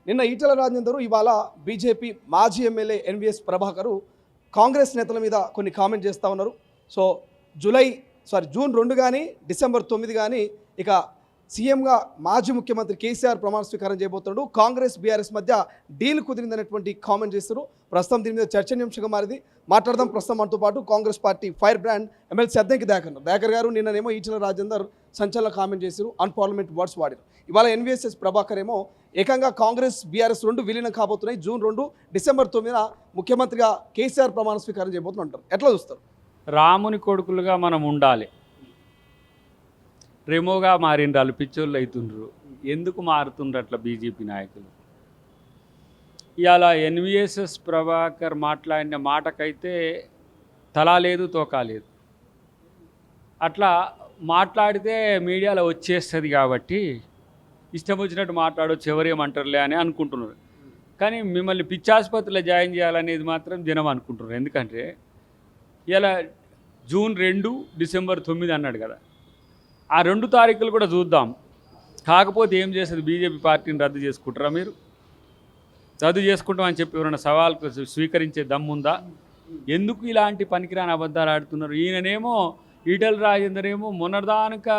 నిన్న ఈటెల రాజేందర్ ఇవాళ బీజేపీ మాజీ ఎమ్మెల్యే ఎన్వీఎస్ ప్రభాకర్ కాంగ్రెస్ నేతల మీద కొన్ని కామెంట్ చేస్తూ ఉన్నారు. సో జూన్ 2 కానీ డిసెంబర్ 9 కానీ ఇక సీఎంగా మాజీ ముఖ్యమంత్రి కేసీఆర్ ప్రమాణ స్వీకారం చేయబోతున్నాడు. కాంగ్రెస్ బీఆర్ఎస్ మధ్య డీల్ కుదిరిందనేటువంటి కామెంట్ చేస్తారు. ప్రస్తుతం దీని మీద చర్చనీయాంశంగా మారింది. మాట్లాడదాం ప్రస్తుతం మనతో పాటు Congress party fire brand MLC Addanki Dayakar గారు. నిన్ననేమో ఈటెల రాజేందర్ సంచలన కామెంట్ చేశారు, అన్పార్లమెంట్ వర్డ్స్ వాడారు. ఇవాళ ఎన్వీఎస్ ప్రభాకర్ ఏమో ఏకంగా కాంగ్రెస్ బీఆర్ఎస్ 2 విలీనం కాబోతున్నాయి. జూన్ 2 డిసెంబర్ 9 ముఖ్యమంత్రిగా కేసీఆర్ ప్రమాణ స్వీకారం చేయబోతున్నారు. ఎట్లా చూస్తారు? రాముని కొడుకులుగా మనం ఉండాలి. రెమోగా మారిండ్రు, వాళ్ళు పిచ్చోళ్ళు అవుతుండ్రు. ఎందుకు మారుతుండ్రు అట్లా బీజేపీ నాయకులు? ఇవాళ ఎన్వీఎస్ఎస్ ప్రభాకర్ మాట్లాడిన మాటకైతే తలా లేదు తోకా లేదు. అట్లా మాట్లాడితే మీడియాలో వచ్చేస్తుంది కాబట్టి ఇష్టం వచ్చినట్టు మాట్లాడవచ్చు, ఎవరేమంటారులే అని అనుకుంటున్నారు. కానీ మిమ్మల్ని పిచ్చాసుపత్రిలో జాయిన్ చేయాలనేది మాత్రం జనం అనుకుంటున్నారు. ఎందుకంటే ఇలా జూన్ 2 డిసెంబర్ 9 అన్నాడు కదా, ఆ 2 తారీఖులు కూడా చూద్దాం. కాకపోతే ఏం చేస్తుంది, బీజేపీ పార్టీని రద్దు చేసుకుంటారా? మీరు రద్దు చేసుకుంటామని చెప్పి ఎవరైనా సవాల్కు స్వీకరించే దమ్ముందా? ఎందుకు ఇలాంటి పనికిరాని అబద్ధాలు ఆడుతున్నారు? ఈయననేమో ఈటెల రాజేందర్ ఏమో మొన్నటిదానిక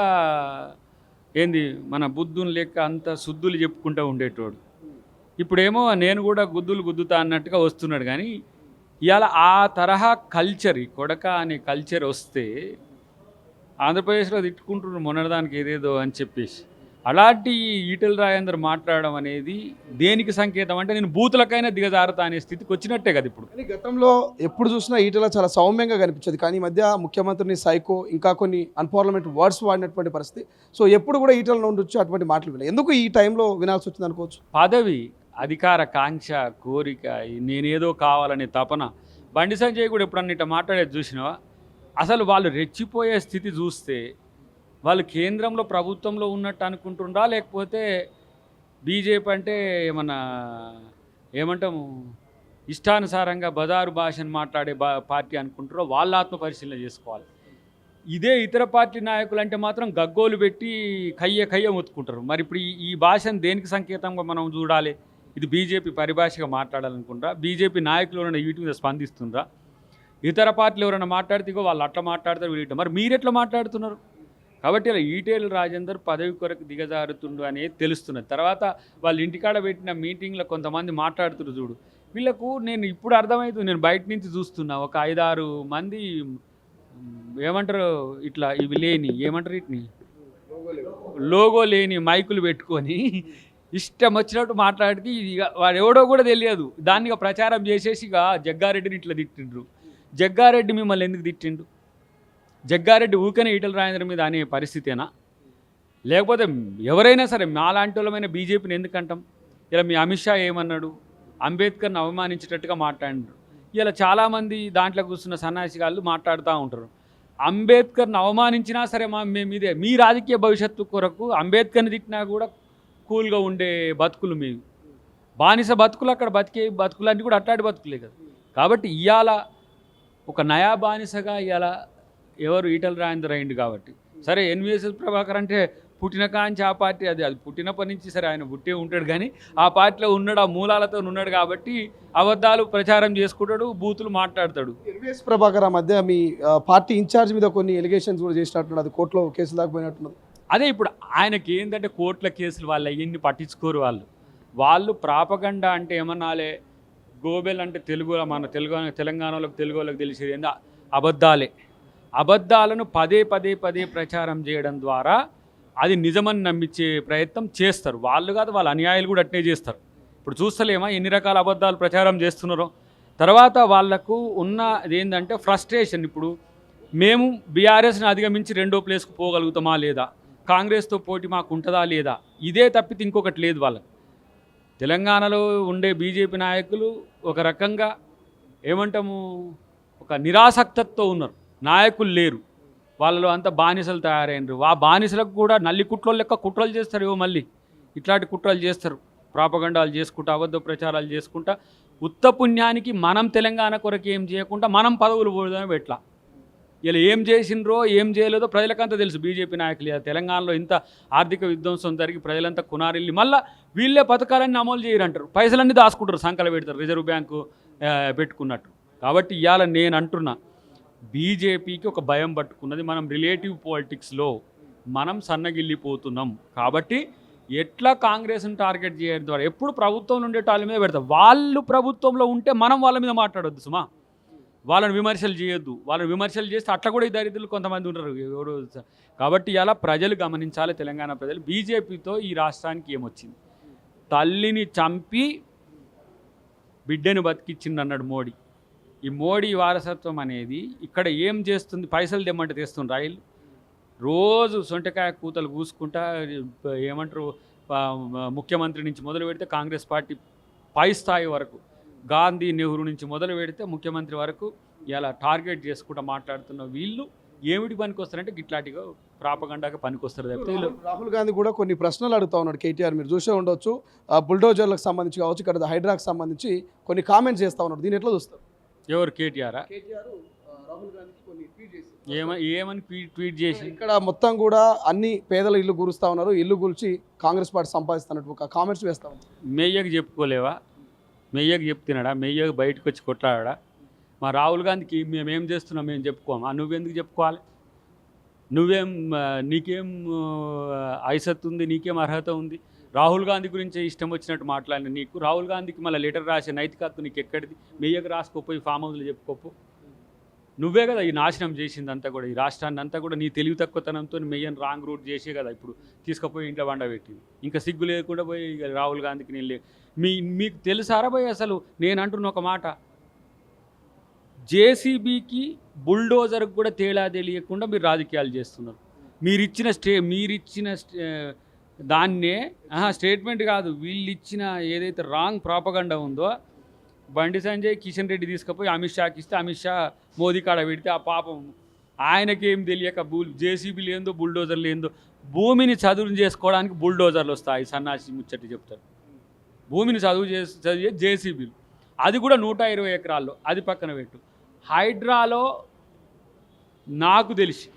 ఏంది మన బుద్ధుని లెక్క అంత శుద్ధులు చెప్పుకుంటూ ఉండేటోడు. ఇప్పుడేమో నేను కూడా గుద్దులు గుద్దుతా అన్నట్టుగా వస్తున్నాడు. కానీ ఇవాళ ఆ తరహా కల్చర్, ఈ కొడక అనే కల్చర్ వస్తే ఆంధ్రప్రదేశ్లో తిట్టుకుంటున్నారు మొన్నటిదానికి ఏదేదో అని చెప్పేసి. అలాంటి ఈటెల రాజేందర్ మాట్లాడడం అనేది దేనికి సంకేతం అంటే, నేను బూతులకైనా దిగజారుతా అనే స్థితికి వచ్చినట్టే కదా ఇప్పుడు. కానీ గతంలో ఎప్పుడు చూసినా ఈటెల చాలా సౌమ్యంగా కనిపించేది. కానీ ఈ మధ్య ముఖ్యమంత్రిని సైకో, ఇంకా కొన్ని అన్పార్లమెంట్ వర్డ్స్ వాడినటువంటి పరిస్థితి. సో ఎప్పుడు కూడా ఈటెల నుండి వచ్చి అటువంటి మాటలు వినాలి. ఎందుకు ఈ టైంలో వినాల్సి వచ్చింది అనుకోవచ్చు? పదవి, అధికార కాంక్ష, కోరిక, నేనేదో కావాలనే తపన. బండి సంజయ్ కూడా ఎప్పుడన్నా ఇట్లా మాట్లాడేది చూసినావా? అసలు వాళ్ళు రెచ్చిపోయే స్థితి చూస్తే వాళ్ళు కేంద్రంలో ప్రభుత్వంలో ఉన్నట్టు అనుకుంటుండ్రా, లేకపోతే బీజేపీ అంటే ఏమంటాము ఇష్టానుసారంగా బజారు భాషను మాట్లాడే పార్టీ అనుకుంటారో వాళ్ళ ఆత్మపరిశీలన చేసుకోవాలి. ఇదే ఇతర పార్టీ నాయకులు అంటే మాత్రం గగ్గోలు పెట్టి కయ్య మొత్తుకుంటారు. మరి ఇప్పుడు ఈ భాషను దేనికి సంకేతంగా మనం చూడాలి? ఇది బీజేపీ పరిభాషగా మాట్లాడాలనుకుంటారా? బీజేపీ నాయకులు ఎవరైనా వీటి మీద స్పందిస్తుండ్రా? ఇతర పార్టీలు ఎవరైనా మాట్లాడితే వాళ్ళు అట్లా మాట్లాడతారు, వీళ్ళు మరి మీరెట్లా మాట్లాడుతున్నారు? కాబట్టి ఇలా ఈటెల రాజేందర్ పదవి కొరకు దిగజారుతుండు అనేది తెలుస్తున్నది. తర్వాత వాళ్ళ ఇంటికాడ పెట్టిన మీటింగ్లో కొంతమంది మాట్లాడుతున్నారు చూడు, వీళ్ళకు నేను ఇప్పుడు అర్థమవుతుంది. నేను బయట నుంచి చూస్తున్నా, ఒక 5-6 మంది ఏమంటారు ఇట్లా ఇవి లేని ఏమంటారు వీటిని లోగో లేని మైకులు పెట్టుకొని ఇష్టం వచ్చినట్టు మాట్లాడితే ఇక వాడు ఎవడో కూడా తెలియదు. దాన్ని ఇక ప్రచారం చేసేసి ఇక జగ్గారెడ్డిని ఇట్లా తిట్టిండ్రు. జగ్గారెడ్డి మిమ్మల్ని ఎందుకు తిట్టిండు? జగ్గారెడ్డి ఊకనే ఈటెల రాజేందర్ మీద అనే పరిస్థితేనా? లేకపోతే ఎవరైనా సరే మాలాంటి వాళ్ళమైన బీజేపీని ఎందుకంటాం? ఇలా మీ అమిత్ షా ఏమన్నాడు? అంబేద్కర్ని అవమానించేటట్టుగా మాట్లాడినారు. ఇలా చాలామంది దాంట్లో కూర్చున్న సన్యాసిగాళ్ళు మాట్లాడుతూ ఉంటారు. అంబేద్కర్ని అవమానించినా సరే మేమిదే మీ రాజకీయ భవిష్యత్తు కొరకు అంబేద్కర్ని తిట్టినా కూడా కూల్గా ఉండే బతుకులు మీవి. బానిస బతుకులు అక్కడ బతికే బతుకులన్నీ కూడా అట్టాడి బతుకులే కదా. కాబట్టి ఇవాళ ఒక నయా బానిసగా ఇవాళ ఎవరు ఈటెల రాజేందర్ అయింది. కాబట్టి సరే ఎన్వీఎస్ఎస్ ప్రభాకర్ అంటే పుట్టిన కాంచి ఆ పార్టీ అది పుట్టినప్పటి నుంచి సరే ఆయన పుట్టే ఉంటాడు. కానీ ఆ పార్టీలో ఉన్నాడు, ఆ మూలాలతో ఉన్నాడు కాబట్టి అబద్ధాలు ప్రచారం చేసుకుంటాడు, బూతులు మాట్లాడతాడు. ఎన్వీఎస్ ప్రభాకర్ ఆ మధ్య మీ పార్టీ ఇన్ఛార్జ్ మీద కొన్ని ఎలిగేషన్స్ కూడా చేసినట్టున్నది, కోర్టులో కేసులు దాకపోయినట్టున్నది. అదే ఇప్పుడు ఆయనకి ఏంటంటే కోర్టుల కేసులు వాళ్ళు అవన్నీ పట్టించుకోరు. వాళ్ళు ప్రాపగండా అంటే ఏమన్నాలే, గోబెల్ అంటే మన తెలంగాణలోకి తెలుగు వాళ్ళకి తెలిసేది ఏంది అబద్ధాలను పదే ప్రచారం చేయడం ద్వారా అది నిజమని నమ్మించే ప్రయత్నం చేస్తారు. వాళ్ళు కాదు, వాళ్ళ అనుయాయులు కూడా అట్నే చేస్తారు. ఇప్పుడు చూస్తలేమా ఎన్ని రకాల అబద్ధాలు ప్రచారం చేస్తున్నారో. తర్వాత వాళ్లకు ఉన్నది ఏంటంటే ఫ్రస్ట్రేషన్. ఇప్పుడు మేము బీఆర్ఎస్ని అధిగమించి 2వ ప్లేస్కు పోగలుగుతామా లేదా, కాంగ్రెస్తో పోటీ మాకు ఉంటుందా లేదా, ఇదే తప్పితే ఇంకొకటి లేదు వాళ్ళకు. తెలంగాణలో ఉండే బీజేపీ నాయకులు ఒక రకంగా ఏమంటాము ఒక నిరాసక్తతో ఉన్నారు. నాయకులు లేరు, వాళ్ళలో అంతా బానిసలు తయారైనరు. ఆ బానిసలకు కూడా నల్లి కుట్రోలు లెక్క కుట్రలు చేస్తారు. మళ్ళీ ఇట్లాంటి కుట్రలు చేస్తారు, ప్రాపగండాలు చేసుకుంటా, అబద్ధ ప్రచారాలు చేసుకుంటా. ఉత్త పుణ్యానికి మనం తెలంగాణ కొరకు ఏం చేయకుండా మనం పదవులు పోదాం ఎట్లా, ఇలా ఏం చేసిండ్రో ఏం చేయలేదో ప్రజలకంతా తెలుసు. బీజేపీ నాయకులు ఇలా తెలంగాణలో ఇంత ఆర్థిక విధ్వంసం జరిగి ప్రజలంతా కునారిల్లి మళ్ళీ వీళ్ళే పథకాలన్నీ అమలు చేయరంటారు. పైసలన్నీ దాచుకుంటారు, సంకల పెడతారు రిజర్వ్ బ్యాంకు పెట్టుకున్నట్టు. కాబట్టి ఇవాళ నేను అంటున్నా, బీజేపీకి ఒక భయం పట్టుకున్నది. మనం రిలేటివ్ పాలిటిక్స్లో మనం సన్నగిల్లిపోతున్నాం. కాబట్టి ఎట్లా కాంగ్రెస్ని టార్గెట్ చేయడం ద్వారా ఎప్పుడు ప్రభుత్వంలో ఉండే వాళ్ళ మీద పెడతాం. వాళ్ళు ప్రభుత్వంలో ఉంటే మనం వాళ్ళ మీద మాట్లాడొద్దు సుమా. వాళ్ళని విమర్శలు చేయొద్దు. వాళ్ళని విమర్శలు చేస్తే అట్లా కూడా ఈ దరిద్రులు కొంతమంది ఉంటారు ఎవరు. కాబట్టి ఇలా ప్రజలు గమనించాలి, తెలంగాణ ప్రజలు. బీజేపీతో ఈ రాష్ట్రానికి ఏమొచ్చింది? తల్లిని చంపి బిడ్డను బతికిచ్చింది అన్నాడు మోడీ. ఈ మోడీ వారసత్వం అనేది ఇక్కడ ఏం చేస్తుంది? పైసలు తెమ్మంటే తెస్తుంది రైలు. రోజు సొంటకాయ కూతలు కూసుకుంటా ఏమంటారు, ముఖ్యమంత్రి నుంచి మొదలు పెడితే కాంగ్రెస్ పార్టీ పై స్థాయి వరకు, గాంధీ నెహ్రూ నుంచి మొదలు పెడితే ముఖ్యమంత్రి వరకు ఇలా టార్గెట్ చేసుకుంటూ మాట్లాడుతున్న వీళ్ళు ఏమిటి పనికి వస్తారంటే గిట్లాంటిగా ప్రాపగండాగా పనికొస్తారు తప్పితే వీళ్ళు. రాహుల్ గాంధీ కూడా కొన్ని ప్రశ్నలు అడుగుతా ఉన్నాడు కేటీఆర్, మీరు చూసే ఉండొచ్చు. బుల్డోజర్లకు సంబంధించి కావచ్చు, ఇక్కడ హైడ్రాకి సంబంధించి కొన్ని కామెంట్స్ చేస్తూ ఉన్నాడు. దీన్ని ఎట్లా చూస్తారు? ఎవరు? కేటీఆర్ రాహుల్ గాంధీకి కొన్ని ట్వీట్ చేసి ఏమని ట్వీట్ చేసి ఇక్కడ మొత్తం కూడా అన్ని పేదల ఇల్లు గురుస్తూ ఉన్నారు, ఇల్లు గురించి కాంగ్రెస్ పార్టీ సంపాదిస్తున్నట్టు ఒక కామెంట్స్ వేస్తా ఉన్నారు. మెయ్యకు చెప్పుకోలేవా? మెయ్యకు చెప్తున్నాడా? మెయ్యకు బయటకు వచ్చి కొట్లాడా? మా రాహుల్ గాంధీకి మేమేం చేస్తున్నాం మేము చెప్పుకోమా? నువ్వెందుకు చెప్పుకోవాలి? నీకేం ఐసత్ ఉంది? నీకేం అర్హత ఉంది? రాహుల్ గాంధీ గురించి ఇష్టం వచ్చినట్టు మాట్లాడిన నీకు, రాహుల్ గాంధీకి మళ్ళీ లెటర్ రాసే నైతికత నీకు ఎక్కడిది? మెయ్యకు రాసుకోపోయి ఫామ్ హౌస్లో చెప్పుకోపో. నువ్వే కదా ఈ నాశనం చేసింది అంతా కూడా, ఈ రాష్ట్రాన్ని అంతా కూడా నీ తెలివి తక్కువతనంతో మెయ్యను రాంగ్ రూట్ చేసే కదా ఇప్పుడు తీసుకుపోయి ఇంట్లో వండబెట్టింది. ఇంకా సిగ్గు లేకుండా పోయి రాహుల్ గాంధీకి నేను మీకు తెలుసారా పోయి అసలు? నేను అంటున్న ఒక మాట, జేసీబీకి బుల్డోజర్కి కూడా తేడా తెలియకుండా మీరు రాజకీయాలు చేస్తున్నారు. మీరిచ్చిన దాన్నే స్టేట్మెంట్ కాదు, వీళ్ళు ఇచ్చిన ఏదైతే రాంగ్ ప్రాపగండా ఉందో, బండి సంజయ్ కిషన్ రెడ్డి తీసుకుపోయి అమిత్ షాకి ఇస్తే అమిత్ షా మోదీ కాడ పెడితే ఆ పాపం ఆయనకేం తెలియక జేసీబీలు ఏందో బుల్డోజర్లు ఏందో, భూమిని చదువు చేసుకోవడానికి బుల్డోజర్లు వస్తాయి సన్నాసి ముచ్చటి చెప్తారు. భూమిని చదివే జేసీబీలు, అది కూడా 120 ఎకరాల్లో. అది పక్కన పెట్టు. హైడ్రాలో నాకు తెలిసి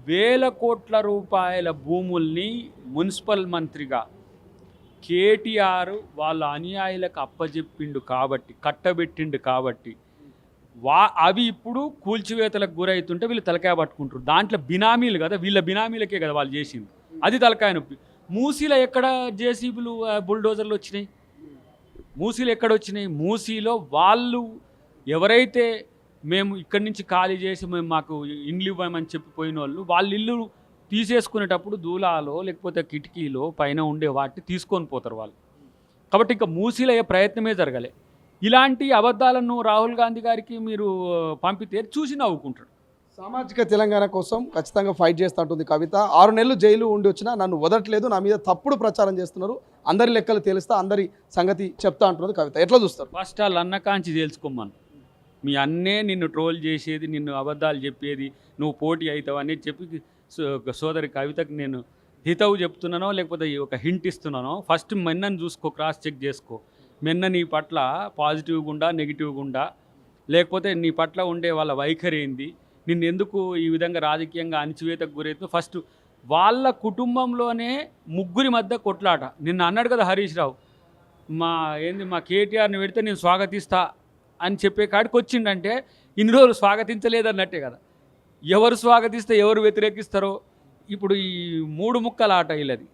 వేల కోట్ల రూపాయల భూముల్ని మున్సిపల్ మంత్రిగా కేటీఆర్ వాళ్ళ అనుయాయులకు అప్పచెప్పిండు కాబట్టి, కట్టబెట్టిండు కాబట్టి అవి ఇప్పుడు కూల్చివేతలకు గురవుతుంటే వీళ్ళు తలకాయ పట్టుకుంటారు. దాంట్లో బినామీలు కదా, వీళ్ళ బినామీలకే కదా వాళ్ళు చేసింది. అది తలకాయ నొప్పి. మూసీలో ఎక్కడ జేసీబీలు బుల్డోజర్లు వచ్చినాయి? మూసీలు ఎక్కడ వచ్చినాయి? మూసీలో వాళ్ళు ఎవరైతే మేము ఇక్కడి నుంచి ఖాళీ చేసి మాకు ఇండ్లు ఇవ్వమని చెప్పిపోయిన వాళ్ళు ఇల్లు తీసేసుకునేటప్పుడు దూలాలో లేకపోతే కిటికీలో పైన ఉండే వాటిని తీసుకొని పోతారు వాళ్ళు. కాబట్టి ఇంకా మూసీలో అయ్యే ప్రయత్నమే జరగలే. ఇలాంటి అబద్ధాలను రాహుల్ గాంధీ గారికి మీరు పంపితే చూసి నవ్వుకుంటాడు. సామాజిక తెలంగాణ కోసం ఖచ్చితంగా ఫైట్ చేస్తూ ఉంటుంది కవిత. 6 నెలలు జైలు ఉండి వచ్చినా నన్ను వదలట్లేదు, నా మీద తప్పుడు ప్రచారం చేస్తున్నారు, అందరి లెక్కలు తెలుస్తా, అందరి సంగతి చెప్తా అంటున్నది కవిత. ఎట్లా చూస్తారు? ఫస్ట్ వాళ్ళు అన్నకాంచి తెలుసుకోమను. మీ అన్నే నిన్ను ట్రోల్ చేసేది, నిన్ను అబద్ధాలు చెప్పేది, నువ్వు పోటీ అవుతావు అనేది చెప్పి సోదరి కవితకు నేను హితవు చెప్తున్నానో లేకపోతే ఒక హింట్ ఇస్తున్నానో, ఫస్ట్ మెన్నను చూసుకో, క్రాస్ చెక్ చేసుకో. మెన్న నీ పట్ల పాజిటివ్గా ఉండా నెగిటివ్గా ఉండా, లేకపోతే నీ పట్ల ఉండే వాళ్ళ వైఖరి ఏంది, నిన్ను ఎందుకు ఈ విధంగా రాజకీయంగా అణచివేతకు గురవుతుందో. ఫస్ట్ వాళ్ళ కుటుంబంలోనే ముగ్గురి మధ్య కొట్లాట. నిన్న అన్నాడు కదా హరీష్ రావు, మా కేటీఆర్ని పెడితే నేను స్వాగతిస్తా అని చెప్పే కాడికి వచ్చిండంటే ఇన్ని రోజులు స్వాగతించలేదన్నట్టే కదా. ఎవరు స్వాగతిస్తే ఎవరు వ్యతిరేకిస్తారో ఇప్పుడు ఈ 3 ముక్కల ఆట వీళ్ళది.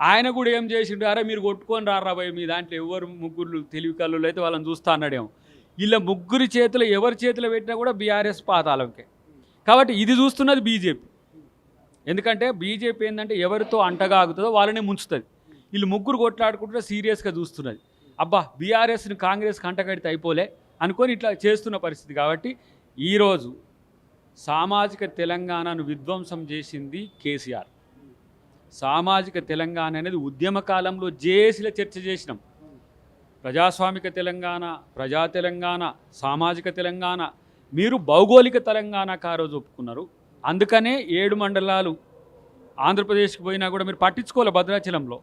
ఆయన కూడా ఏం చేసిండు, అరే మీరు కొట్టుకొని రారాబాయ్, మీ దాంట్లో ఎవరు ముగ్గురు తెలివి కళ్ళు అయితే వాళ్ళని చూస్తా అన్నాడేమో. వీళ్ళ ముగ్గురి చేతిలో ఎవరి చేతిలో పెట్టినా కూడా బీఆర్ఎస్ పాతాళంకే. కాబట్టి ఇది చూస్తున్నది బీజేపీ. ఎందుకంటే బీజేపీ ఏంటంటే ఎవరితో అంటగాగుతుందో వాళ్ళనే ముంచుతుంది. వీళ్ళు ముగ్గురు కొట్లాడుకుంటే సీరియస్గా చూస్తున్నది. అబ్బా బీఆర్ఎస్ని కాంగ్రెస్కి అంటగడితే అయిపోలే అనుకొని ఇట్లా చేస్తున్న పరిస్థితి. కాబట్టి ఈరోజు సామాజిక తెలంగాణను విధ్వంసం చేసింది కేసీఆర్. సామాజిక తెలంగాణ అనేది ఉద్యమ కాలంలో జేఏసీల చర్చ చేసినాం. ప్రజాస్వామిక తెలంగాణ, ప్రజా తెలంగాణ, సామాజిక తెలంగాణ, మీరు భౌగోళిక తెలంగాణకు ఆ రోజు ఒప్పుకున్నారు. అందుకనే 7 మండలాలు ఆంధ్రప్రదేశ్కి పోయినా కూడా మీరు పట్టించుకోవాలి. భద్రాచలంలో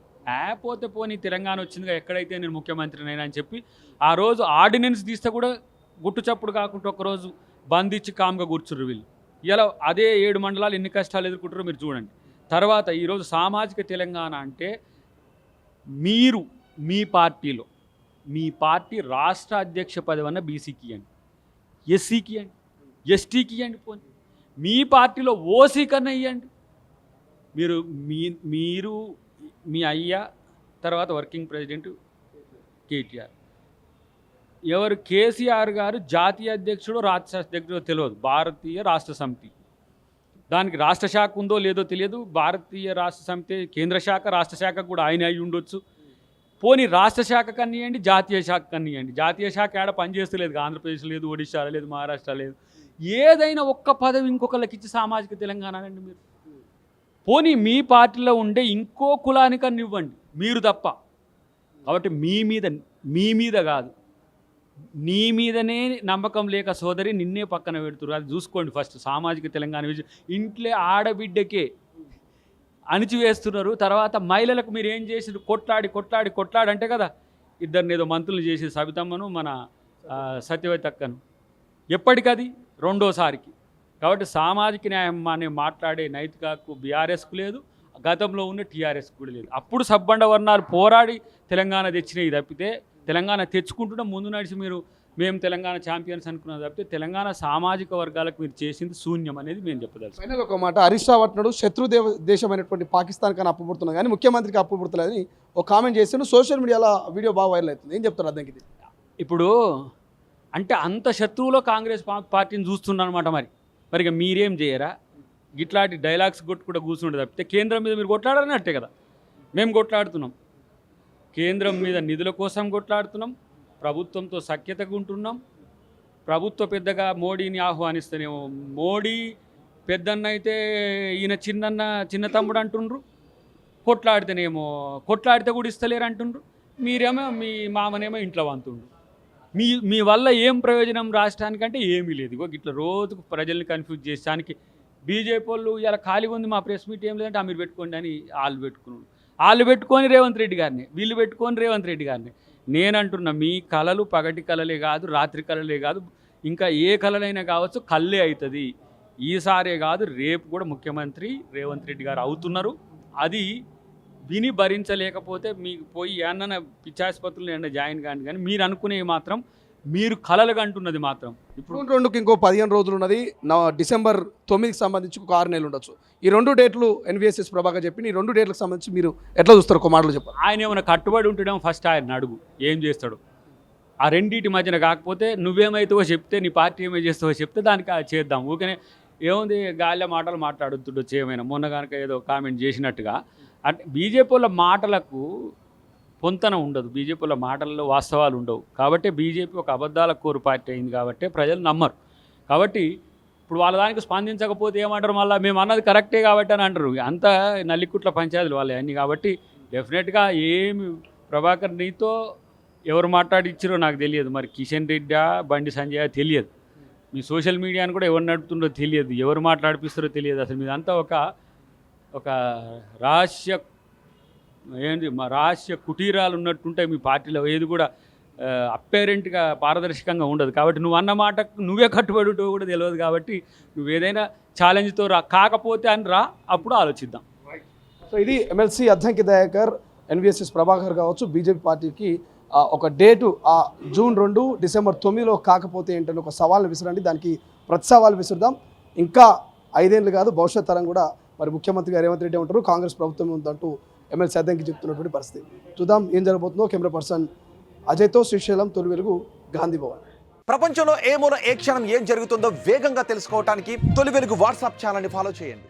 పోతే పోనీ తెలంగాణ వచ్చిందిగా, ఎక్కడైతే నేను ముఖ్యమంత్రినైనా అని చెప్పి ఆ రోజు ఆర్డినెన్స్ తీస్తే కూడా గుట్టు చప్పుడు కాకుండా ఒకరోజు బంద్ ఇచ్చి కామ్గా కూర్చుర్రు వీళ్ళు. ఇలా అదే 7 మండలాలు ఎన్ని కష్టాలు ఎదుర్కొంటారో మీరు చూడండి. తర్వాత ఈరోజు సామాజిక తెలంగాణ అంటే మీరు మీ పార్టీలో మీ పార్టీ రాష్ట్ర అధ్యక్ష పదవన్న బీసీకి ఇవ్వండి, ఎస్సీకి ఇవ్వండి, ఎస్టీకి ఇవ్వండి, పోనీ మీ పార్టీలో ఓసీ కన్నా ఇవ్వండి. మీరు మీ అయ్యా తర్వాత వర్కింగ్ ప్రెసిడెంట్ కేటీఆర్, ఎవరు కేసీఆర్ గారు జాతీయ అధ్యక్షుడు రాష్ట్ర అధ్యక్షుడో తెలియదు, భారతీయ రాష్ట్ర సమితి, దానికి రాష్ట్ర శాఖ ఉందో లేదో తెలియదు. భారతీయ రాష్ట్ర సమితి కేంద్ర శాఖ, రాష్ట్ర శాఖ కూడా ఆయన అయి ఉండొచ్చు. పోనీ రాష్ట్ర శాఖ కనియండి, జాతీయ శాఖ కనియండి. జాతీయ శాఖ ఏడ పనిచేస్తలేదు, ఆంధ్రప్రదేశ్ లేదు, ఒడిశా లేదు, మహారాష్ట్ర లేదు. ఏదైనా ఒక్క పదవి ఇంకొకరికి ఇచ్చి సామాజిక తెలంగాణ అండి మీరు. పోనీ మీ పార్టీలో ఉండే ఇంకో కులానికన్నా ఇవ్వండి మీరు తప్ప. కాబట్టి మీ మీద కాదు, నీ మీదనే నమ్మకం లేక సోదరి నిన్నే పక్కన పెడుతున్నారు. అది చూసుకోండి ఫస్ట్. సామాజిక తెలంగాణ విషయం ఇంట్లో ఆడబిడ్డకే అణిచివేస్తున్నారు. తర్వాత మహిళలకు మీరు ఏం చేసి కొట్లాడి అంటే కదా, ఇద్దరిని ఏదో మంత్రులు చేసి సబితమ్మను మన సత్యవతి అక్కను, ఎప్పటికది రెండోసారికి. కాబట్టి సామాజిక న్యాయం అనే మాట్లాడే నైతిక హక్కు బీఆర్ఎస్కు లేదు, గతంలో ఉన్న టీఆర్ఎస్కు కూడా లేదు. అప్పుడు సబ్బండ వర్ణాలు పోరాడి తెలంగాణ తెచ్చినాయి తప్పితే, తెలంగాణ తెచ్చుకుంటున్న ముందు నడిచి మేము తెలంగాణ ఛాంపియన్స్ అనుకున్నది తప్పితే తెలంగాణ సామాజిక వర్గాలకు మీరు చేసింది శూన్యం అనేది మేము చెప్పదలుచు. ఫైనల్ ఒక మాట, హరీష్ రావు అంటున్నాడు శత్రు దేశమైనటువంటి పాకిస్తాన్ కానీ అప్పుపుడుతున్నాం కానీ ముఖ్యమంత్రికి అప్పుపుడతలేదని ఒక కామెంట్ చేస్తాను. సోషల్ మీడియాలో వీడియో బాగా వైరల్ అవుతుంది. ఏం చెప్తారు అర్థంకి? ఇప్పుడు అంటే అంత శత్రువులో కాంగ్రెస్ పార్టీని చూస్తున్నారన్నమాట. మరి ఇక మీరేం చేయరా? ఇట్లాంటి డైలాగ్స్ కూడా కూర్చుంటే తప్పితే కేంద్రం మీద మీరు కొట్లాడారన్నట్టే కదా. మేము కొట్లాడుతున్నాం, కేంద్రం మీద నిధుల కోసం కొట్లాడుతున్నాం, ప్రభుత్వంతో సఖ్యతగా ఉంటున్నాం. ప్రభుత్వ పెద్దగా మోడీని ఆహ్వానిస్తేనేమో మోడీ పెద్దన్న అయితే ఈయన చిన్న తమ్ముడు అంటుండ్రు, కొట్లాడితే కూడా ఇస్తలేరు అంటుండ్రు. మీరేమో మీ మామనేమో ఇంట్లో వంతుండ్రు. మీ వల్ల ఏం ప్రయోజనం రాష్ట్రానికంటే ఏమీ లేదు. ఇట్లా రోజుకు ప్రజల్ని కన్ఫ్యూజ్ చేసానికి బీజేపీ వాళ్ళు ఇలా ఖాళీగా ఉంది, మా ప్రెస్ మీట్ ఏం లేదంటే మీరు పెట్టుకోండి అని వాళ్ళు పెట్టుకొని రేవంత్ రెడ్డి గారిని, వీళ్ళు పెట్టుకొని రేవంత్ రెడ్డి గారిని. నేనంటున్నా, మీ కళలు పగటి కళలే కాదు, రాత్రి కళలే కాదు, ఇంకా ఏ కళలైనా కావచ్చు, కళ్ళే అవుతుంది. ఈసారే కాదు, రేపు కూడా ముఖ్యమంత్రి రేవంత్ రెడ్డి గారు అవుతున్నారు. అది విని భరించలేకపోతే మీకు పోయి ఏమన్నా పిచ్చాసుపత్రులు ఏమన్నా జాయిన్ కాండి. కానీ మీరు అనుకునేవి మాత్రం మీరు కలలుగా అంటున్నది మాత్రం ఇప్పుడు 2కి ఇంకో 15 రోజులు ఉన్నది. డిసెంబర్ 9కి సంబంధించి ఒక 6 నెలలు ఉండొచ్చు. ఈ 2 డేట్లు ఎన్వీఎస్ఎస్ ప్రభాకర్ చెప్పి ఈ 2 డేట్లకు సంబంధించి మీరు ఎట్లా చూస్తారు? ఒక మాటలు చెప్పారు. ఆయన ఏమైనా కట్టుబడి ఉంటేనేమో ఫస్ట్ ఆయన అడుగు ఏం చేస్తాడు. ఆ రెండింటి మధ్యన కాకపోతే నువ్వేమైతావో చెప్తే, నీ పార్టీ ఏమై చేస్తావో చెప్తే దానికి చేద్దాం. ఊరికనే ఏముంది గాలిలో మాటలు మాట్లాడుతుండొచ్చు ఏమైనా. మొన్న కనుక ఏదో కామెంట్ చేసినట్టుగా అంటే బీజేపీ వాళ్ళ మాటలకు పొంతన ఉండదు, బీజేపీ వాళ్ళ మాటల్లో వాస్తవాలు ఉండవు. కాబట్టి బీజేపీ ఒక అబద్ధాల కోరు పార్టీ అయింది కాబట్టి ప్రజలు నమ్మరు. కాబట్టి ఇప్పుడు వాళ్ళ దానికి స్పందించకపోతే ఏమంటారు, మళ్ళీ మేము అన్నది కరెక్టే కాబట్టి అని అంటారు. అంతా నల్లికుట్ల పంచాయతీలు వాళ్ళే అన్నీ. కాబట్టి డెఫినెట్గా ఏమి ప్రభాకర్ నీతో ఎవరు మాట్లాడిచ్చారో నాకు తెలియదు. మరి కిషన్ రెడ్డా బండి సంజయ్ తెలియదు. మీ సోషల్ మీడియాని కూడా ఎవరు నడుపుతుండో తెలియదు, ఎవరు మాట్లాడిపిస్తారో తెలియదు. అసలు మీదంతా ఒక రహస్య కుటీరాలు ఉన్నట్టుంటే మీ పార్టీలో ఏది కూడా అప్పేరెంట్గా పారదర్శకంగా ఉండదు. కాబట్టి నువ్వు అన్న మాటకు నువ్వే కట్టుబడి ఉంటావు కూడా తెలియదు. కాబట్టి నువ్వు ఏదైనా ఛాలెంజ్తో కాకపోతే అని అప్పుడు ఆలోచిద్దాం. సో ఇది ఎమ్మెల్సీ అద్దంకి దయాకర్, ఎన్వీఎస్ఎస్ ప్రభాకర్ కావచ్చు, బీజేపీ పార్టీకి ఒక డేటు జూన్ 2 డిసెంబర్ 9లో కాకపోతే ఏంటని ఒక సవాల్ని విసిరండి. దానికి ప్రతి సవాల్ విసురుదాం. ఇంకా 5 ఏళ్ళు కాదు, భవిష్యత్ తరం కూడా మరి ముఖ్యమంత్రిగా రేవంత్ రెడ్డి ఉంటారు, కాంగ్రెస్ ప్రభుత్వం ఉందంటూ ఎమ్మెల్సీ అద్దంకి చెప్తున్నటువంటి పరిస్థితి. చూద్దాం ఏం జరగబోతుందో. కెమెరా పర్సన్ అజయ్తో శ్రీశైలం, తొలి వెలుగు, గాంధీ భవన్. ప్రపంచంలో ఏ మూల ఏ క్షణం ఏం జరుగుతుందో వేగంగా తెలుసుకోవడానికి తొలి వెలుగు వాట్సాప్ ఛానల్ని ఫాలో చేయండి.